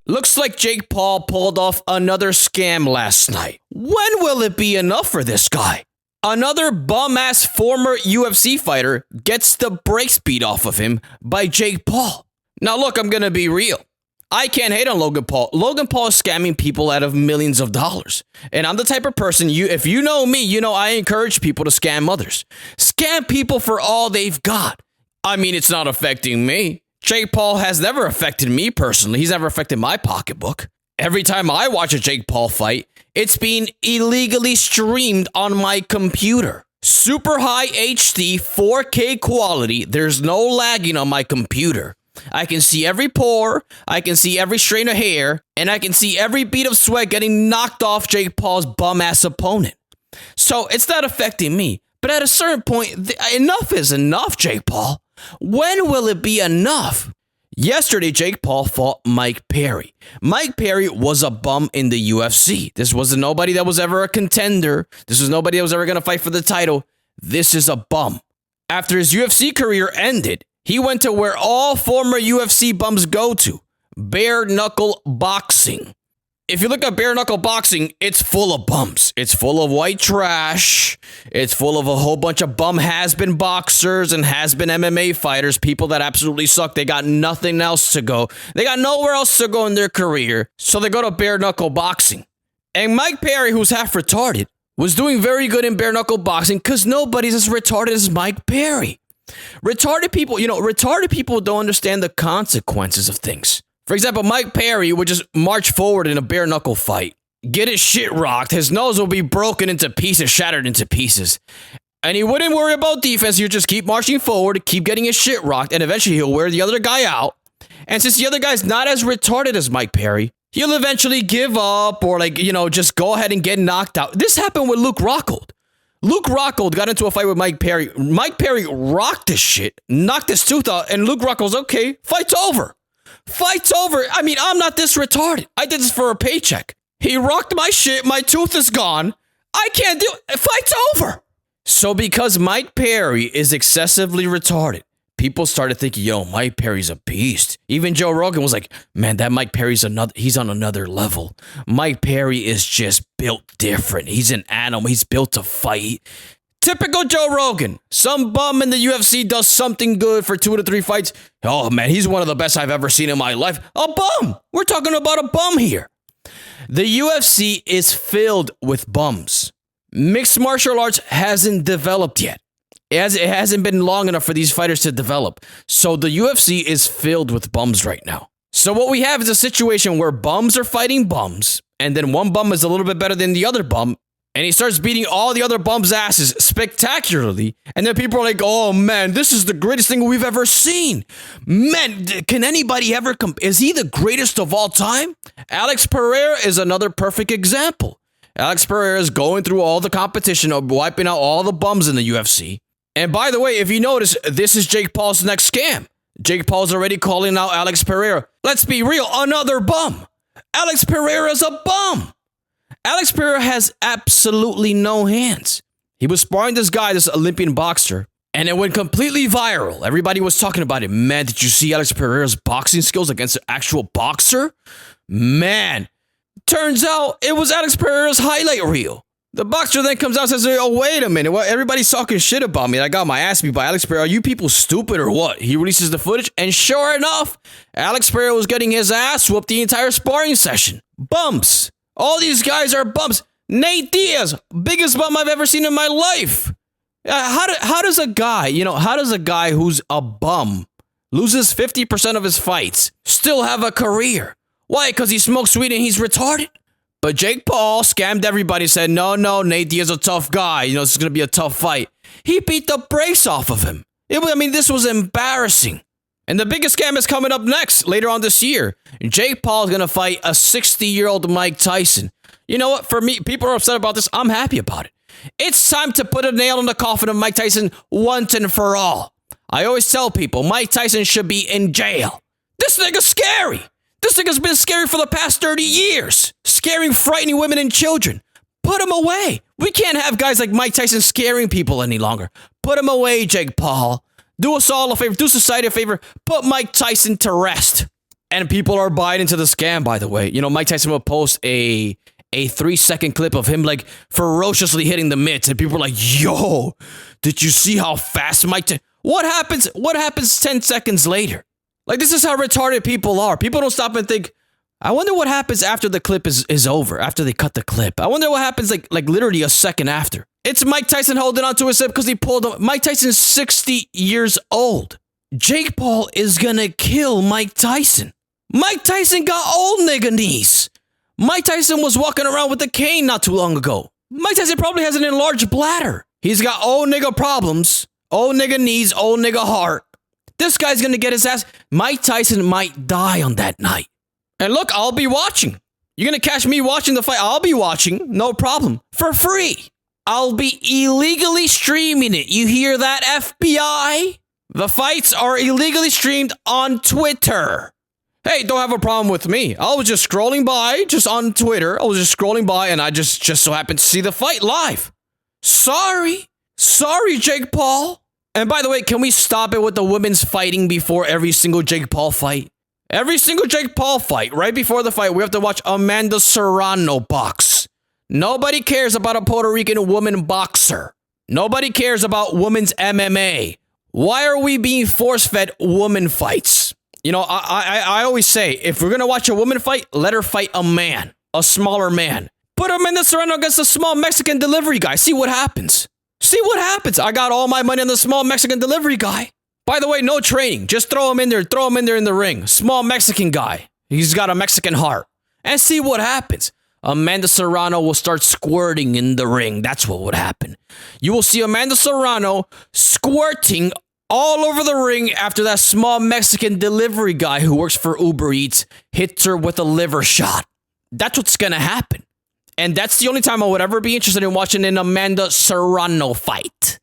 Looks like Jake Paul pulled off another scam last night. When will it be enough for this guy? Another bum-ass former UFC fighter gets the brakes beat off of him by Jake Paul. Now look, I'm gonna be real. I can't hate on Logan Paul. Logan Paul is scamming people out of millions of dollars. And I'm the type of person, if you know me, you know I encourage people to scam others. Scam people for all they've got. I mean, it's not affecting me. Jake Paul has never affected me personally. He's never affected my pocketbook. Every time I watch a Jake Paul fight, it's being illegally streamed on my computer. Super high HD 4K quality. There's no lagging on my computer. I can see every pore, I can see every strain of hair, and I can see every bead of sweat getting knocked off Jake Paul's bum-ass opponent. So it's not affecting me. But at a certain point, enough is enough, Jake Paul. When will it be enough? Yesterday, Jake Paul fought Mike Perry. Mike Perry was a bum in the UFC. This was nobody that was ever a contender. This was nobody that was ever going to fight for the title. This is a bum. After his UFC career ended, he went to where all former UFC bums go to, bare knuckle boxing. If you look at bare knuckle boxing, it's full of bums. It's full of white trash. It's full of a whole bunch of bum has-been boxers and has-been MMA fighters, people that absolutely suck. They got nothing else to go. They got nowhere else to go in their career, so they go to bare knuckle boxing. And Mike Perry, who's half retarded, was doing very good in bare knuckle boxing because nobody's as retarded as Mike Perry. Retarded people don't understand the consequences of things. For example, Mike Perry would just march forward in a bare knuckle fight, get his shit rocked, his nose will be broken into pieces, shattered into pieces. And he wouldn't worry about defense, he would just keep marching forward, keep getting his shit rocked, and eventually he'll wear the other guy out. And since the other guy's not as retarded as Mike Perry, he'll eventually give up or just go ahead and get knocked out. This happened with Luke Rockhold. Luke Rockhold got into a fight with Mike Perry. Mike Perry rocked his shit, knocked his tooth out, and Luke Rockhold's okay, fight's over. Fight's over. I mean, I'm not this retarded. I did this for a paycheck. He rocked my shit. My tooth is gone. I can't do it. Fight's over. So because Mike Perry is excessively retarded, people started thinking, yo, Mike Perry's a beast. Even Joe Rogan was like, man, that Mike Perry's he's on another level. Mike Perry is just built different. He's an animal. He's built to fight. Typical Joe Rogan. Some bum in the UFC does something good for 2 to 3 fights. Oh, man, he's one of the best I've ever seen in my life. A bum. We're talking about a bum here. The UFC is filled with bums. Mixed martial arts hasn't developed yet. It hasn't been long enough for these fighters to develop. So the UFC is filled with bums right now. So what we have is a situation where bums are fighting bums, and then one bum is a little bit better than the other bum, and he starts beating all the other bums' asses spectacularly. And then people are like, oh, man, this is the greatest thing we've ever seen. Man, can anybody ever is he the greatest of all time? Alex Pereira is another perfect example. Alex Pereira is going through all the competition of wiping out all the bums in the UFC. And by the way, if you notice, this is Jake Paul's next scam. Jake Paul's already calling out Alex Pereira. Let's be real, another bum. Alex Pereira's a bum. Alex Pereira has absolutely no hands. He was sparring this guy, this Olympian boxer, and it went completely viral. Everybody was talking about it. Man, did you see Alex Pereira's boxing skills against an actual boxer? Man, turns out it was Alex Pereira's highlight reel. The boxer then comes out and says, oh, wait a minute. Everybody's talking shit about me. I got my ass beat by Alex Pereira. Are you people stupid or what? He releases the footage, and sure enough, Alex Pereira was getting his ass whooped the entire sparring session. Bumps. All these guys are bums. Nate Diaz, biggest bum I've ever seen in my life. How does a guy who's a bum, loses 50% of his fights, still have a career? Why? Because he smokes weed and he's retarded? But Jake Paul scammed everybody, said, no, Nate Diaz is a tough guy. This is going to be a tough fight. He beat the brakes off of him. This was embarrassing. And the biggest scam is coming up next, later on this year. Jake Paul is going to fight a 60-year-old Mike Tyson. You know what? For me, people are upset about this. I'm happy about it. It's time to put a nail in the coffin of Mike Tyson once and for all. I always tell people, Mike Tyson should be in jail. This nigga's scary. This nigga's been scary for the past 30 years. Scaring, frightening women and children. Put him away. We can't have guys like Mike Tyson scaring people any longer. Put him away, Jake Paul. Do us all a favor. Do society a favor. Put Mike Tyson to rest. And people are buying into the scam, by the way. You know, Mike Tyson will post a 3-second clip of him like ferociously hitting the mitts, and people are like, yo, did you see how fast Mike Tyson? What happens 10 seconds later? Like, this is how retarded people are. People don't stop and think, I wonder what happens after the clip is over, after they cut the clip. I wonder what happens like literally a second after. It's Mike Tyson holding onto his hip because he pulled him. Mike Tyson's 60 years old. Jake Paul is gonna kill Mike Tyson. Mike Tyson got old nigga knees. Mike Tyson was walking around with a cane not too long ago. Mike Tyson probably has an enlarged bladder. He's got old nigga problems, old nigga knees, old nigga heart. This guy's gonna get his ass. Mike Tyson might die on that night. And look, I'll be watching. You're gonna catch me watching the fight. I'll be watching, no problem, for free. I'll be illegally streaming it. You hear that, FBI? The fights are illegally streamed on Twitter. Hey, don't have a problem with me. I was just scrolling by, just on Twitter. I was just scrolling by, and I just so happened to see the fight live. Sorry, Jake Paul. And by the way, can we stop it with the women's fighting before every single Jake Paul fight? Every single Jake Paul fight, right before the fight, we have to watch Amanda Serrano box. Nobody cares about a Puerto Rican woman boxer. Nobody cares about women's MMA. Why are we being force-fed woman fights? You know, I always say, if we're going to watch a woman fight, let her fight a man, a smaller man. Put Amanda Serrano against a small Mexican delivery guy. See what happens. See what happens. I got all my money on the small Mexican delivery guy. By the way, no training. Just throw him in there. Throw him in there in the ring. Small Mexican guy. He's got a Mexican heart. And see what happens. Amanda Serrano will start squirting in the ring. That's what would happen. You will see Amanda Serrano squirting all over the ring after that small Mexican delivery guy who works for Uber Eats hits her with a liver shot. That's what's going to happen. And that's the only time I would ever be interested in watching an Amanda Serrano fight.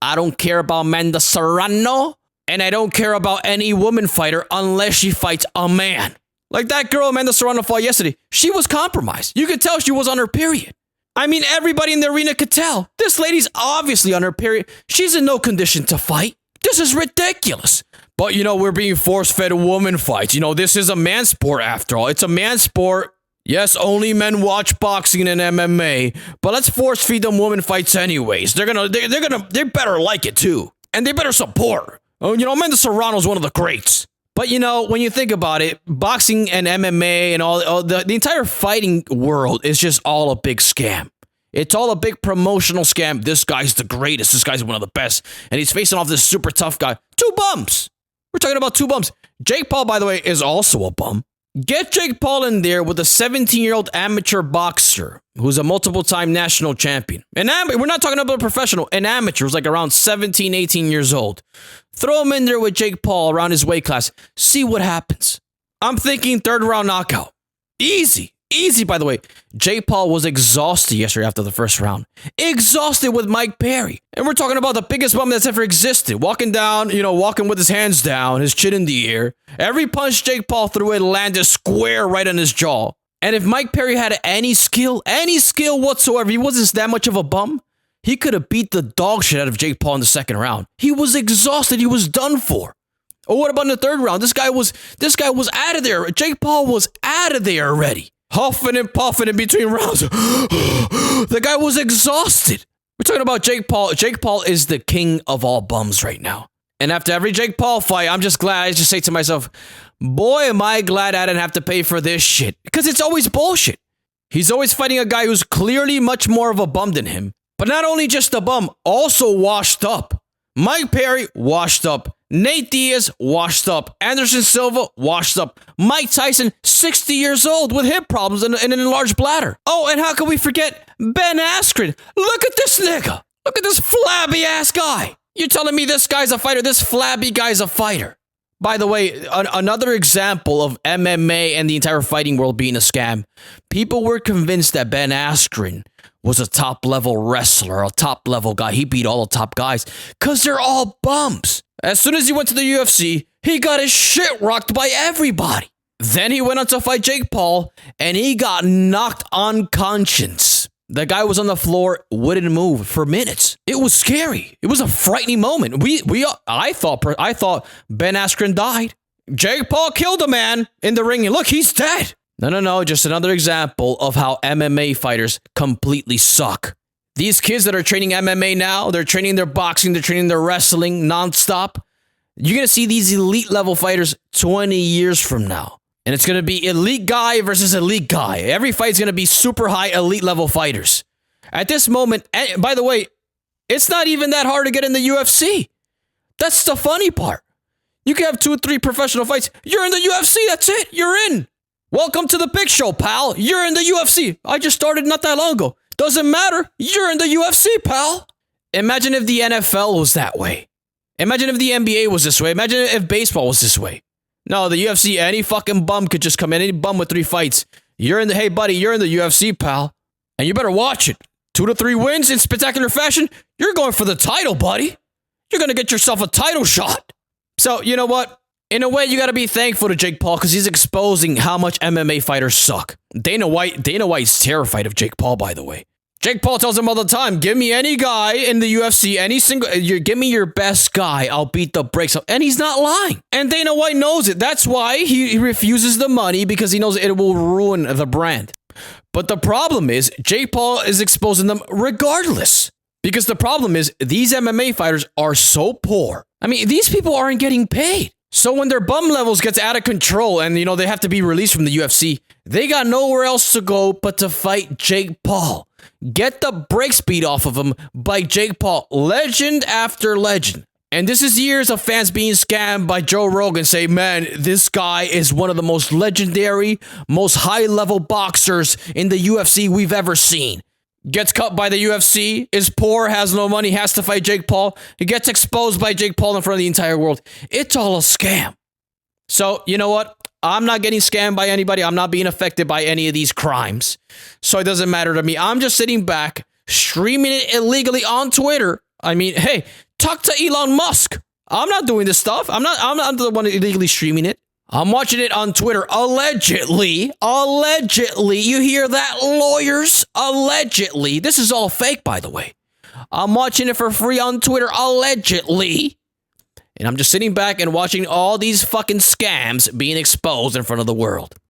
I don't care about Amanda Serrano. And I don't care about any woman fighter unless she fights a man. Like that girl Amanda Serrano fought yesterday. She was compromised. You could tell she was on her period. I mean, everybody in the arena could tell. This lady's obviously on her period. She's in no condition to fight. This is ridiculous. But, you know, we're being force-fed woman fights. You know, this is a man sport after all. It's a man sport. Yes, only men watch boxing and MMA. But let's force-feed them woman fights anyways. They better like it too. And they better support. Oh, you know, Amanda Serrano's one of the greats. But, you know, when you think about it, boxing and MMA and all the entire fighting world is just all a big scam. It's all a big promotional scam. This guy's the greatest. This guy's one of the best. And he's facing off this super tough guy. 2 bums. We're talking about 2 bums. Jake Paul, by the way, is also a bum. Get Jake Paul in there with a 17-year-old amateur boxer who's a multiple-time national champion. We're not talking about a professional. An amateur who's like around 17, 18 years old. Throw him in there with Jake Paul around his weight class. See what happens. I'm thinking 3rd round knockout. Easy. Easy, by the way. Jake Paul was exhausted yesterday after the 1st round. Exhausted with Mike Perry. And we're talking about the biggest bum that's ever existed. Walking with his hands down, his chin in the air. Every punch Jake Paul threw it landed square right on his jaw. And if Mike Perry had any skill whatsoever, he wasn't that much of a bum, he could have beat the dog shit out of Jake Paul in the 2nd round. He was exhausted. He was done for. Or what about in the 3rd round? This guy was out of there. Jake Paul was out of there already. Huffing and puffing in between rounds. The guy was exhausted. We're talking about Jake Paul. Jake Paul is the king of all bums right now. And after every Jake Paul fight, I'm just glad. I just say to myself, boy, am I glad I didn't have to pay for this shit. Because it's always bullshit. He's always fighting a guy who's clearly much more of a bum than him. But not only just a bum, also washed up. Mike Perry, washed up. Nate Diaz, washed up. Anderson Silva, washed up. Mike Tyson, 60 years old with hip problems and an enlarged bladder. Oh, and how can we forget Ben Askren? Look at this nigga. Look at this flabby ass guy. You're telling me this guy's a fighter? This flabby guy's a fighter. By the way, another example of MMA and the entire fighting world being a scam. People were convinced that Ben Askren was a top-level wrestler, a top-level guy. He beat all the top guys because they're all bums. As soon as he went to the UFC, he got his shit rocked by everybody. Then he went on to fight Jake Paul, and he got knocked unconscious. The guy was on the floor, wouldn't move for minutes. It was scary. It was a frightening moment. I thought Ben Askren died. Jake Paul killed a man in the ring and look, he's dead. No, just another example of how MMA fighters completely suck. These kids that are training MMA now, they're training their boxing, they're training their wrestling nonstop. You're going to see these elite level fighters 20 years from now. And it's going to be elite guy versus elite guy. Every fight's going to be super high elite level fighters. At this moment, and by the way, it's not even that hard to get in the UFC. That's the funny part. You can have 2 or 3 professional fights. You're in the UFC. That's it. You're in. Welcome to the big show, pal. You're in the UFC. I just started not that long ago. Doesn't matter. You're in the UFC, pal. Imagine if the NFL was that way. Imagine if the NBA was this way. Imagine if baseball was this way. No, the UFC, any fucking bum could just come in. Any bum with 3 fights. Hey, buddy, you're in the UFC, pal. And you better watch it. 2 to 3 wins in spectacular fashion. You're going for the title, buddy. You're going to get yourself a title shot. So, you know what? In a way, you got to be thankful to Jake Paul because he's exposing how much MMA fighters suck. Dana White's terrified of Jake Paul, by the way. Jake Paul tells him all the time, give me any guy in the UFC, give me your best guy, I'll beat the brakes off. And he's not lying. And Dana White knows it. That's why he refuses the money because he knows it will ruin the brand. But the problem is, Jake Paul is exposing them regardless. Because the problem is, these MMA fighters are so poor. I mean, these people aren't getting paid. So when their bum levels gets out of control and, they have to be released from the UFC, they got nowhere else to go but to fight Jake Paul. Get the brakes beat off of him by Jake Paul, legend after legend. And this is years of fans being scammed by Joe Rogan say, man, this guy is one of the most legendary, most high-level boxers in the UFC we've ever seen. Gets cut by the UFC, is poor, has no money, has to fight Jake Paul. He gets exposed by Jake Paul in front of the entire world. It's all a scam. So, you know what? I'm not getting scammed by anybody. I'm not being affected by any of these crimes. So it doesn't matter to me. I'm just sitting back, streaming it illegally on Twitter. I mean, hey, talk to Elon Musk. I'm not doing this stuff. I'm not the one illegally streaming it. I'm watching it on Twitter, allegedly. Allegedly. You hear that, lawyers? Allegedly. This is all fake, by the way. I'm watching it for free on Twitter, allegedly. And I'm just sitting back and watching all these fucking scams being exposed in front of the world.